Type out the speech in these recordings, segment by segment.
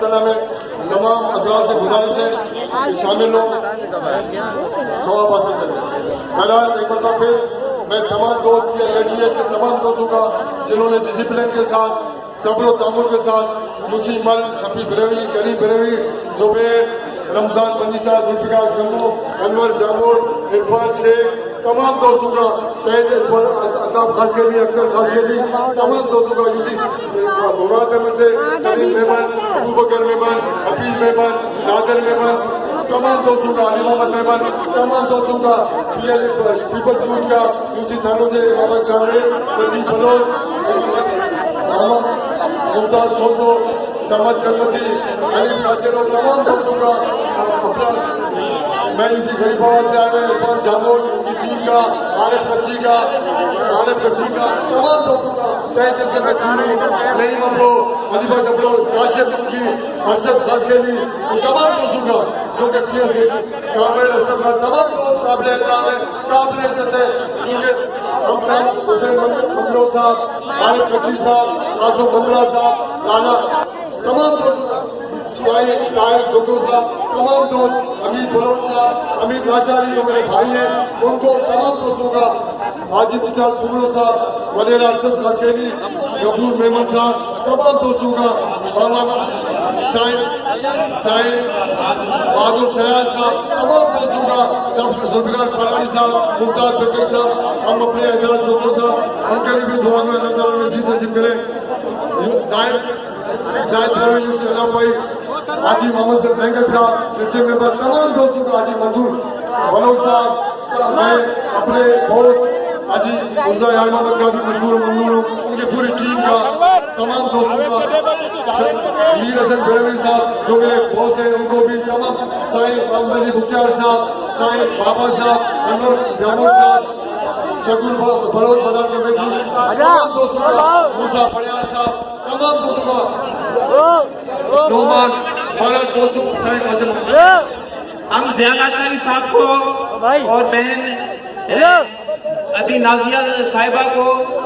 ताला में तमाम हजरात से गुजारिश है कि शामिल हो, सवाब हासिल करें। बहरहाल एक बार फिर मैं तमाम दोस्त के तमाम दोस्तों का जिन्होंने डिसिप्लिन के साथ सब्र तामुल के साथ यूसी मल, शफी बरेवी, करीम बरेवी, जुबैर, रमजान बंदीचा, जुल्फिकार शम्मू, अनवर जामोर, इरफान शेख, तमाम दोस्तों का अल्ताफ खास के लिए, अख्तर खास के लिए, तमाम दोस्तों का यूसी मुराद मेहमान से सलीम मेहमान, अबू बकर मेहमान, हफीज मेहमान, नादिर मेहमान, तमाम दोस्तों का, अली मोहम्मद मेहमान, तमाम दोस्तों का, पीपल्स यूथ का यूसी थानों से मोहम्मद कामरे, प्रदीप बलोच, मोहम्मद मुमताज खोसो, समद कलमती, अली काचेरो, तमाम दोस्तों का अपना मैं इसी गरीबाबाद से आए हुए इरफान जामोर की टीम का, आरिफ कच्ची का, तमाम दोस्तों का तय दिल से मैं नहीं ममलो, अलीबा जबलो, काशिफ की, अरशद खास के लिए तमाम दोस्तों का जो कि प्रिय थे काबिल अस्तफा, तमाम दोस्त काबिल एहतराम है, काबिल इज्जत है, क्योंकि हम हुसैन मंगलो साहब, आरिफ कच्ची साहब, आसफ मंगला साहब, राना, तमाम दोस्त तारिक जोकर साहब, तमाम दोस्त अमीर बलोच साहब, अमीर लाचारी जो मेरे भाई हैं, उनको तमाम दोस्तों का हाजी मुमताज सुमरो साहब, वडेरा अरशद खासकेनी, गफूर मेमन साहब, तमाम दोस्तों का मौलाना साईं बहादुर सयाल साहब, तमाम दोस्तों का जुल्फिकार फलानी साहब, मुमताज बकीर साहब, हम अपने एजाज जोकर साहब, उनके लिए भी दुआ में अल्लाह ताला ने जीत नसीब करे। भाई हाजी मोहम्मद से बैंकर साहब, डिस्ट्रिक्ट मेंबर, तमाम दोस्तों का, हाजी मंजूर बलोच साहब, मैं अपने दोस्त हाजी मुर्जा यार मोहम्मद का भी मशहूर मंजूर हूँ, उनकी पूरी टीम का, तमाम दोस्तों का, मीर हसन बरेवी साहब जो मेरे बॉस हैं, उनको भी तमाम, साईं मोहम्मद अली मुख्तार साहब, साईं बाबा साहब, अनवर जामोर साहब, शकुर बलोच बाजार कमेटी, तमाम दोस्तों का, मूसा फरियाद साहब, तमाम दोस्तों का, रोमान भारत दोस्तों, हम ज़िया शाही साहब को और बहन अदी नाजिया साहिबा को,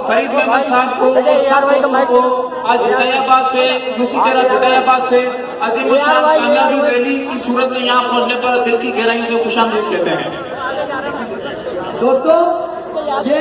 फरीद मेमन साहब को और सब को आज हिदायाबाद से, दूसरी तरह हिदायाबाद से अजीम शान कामयाबी रैली की सूरत में यहाँ पहुँचने पर दिल की गहराई से खुशामदीद कहते हैं। दोस्तों ये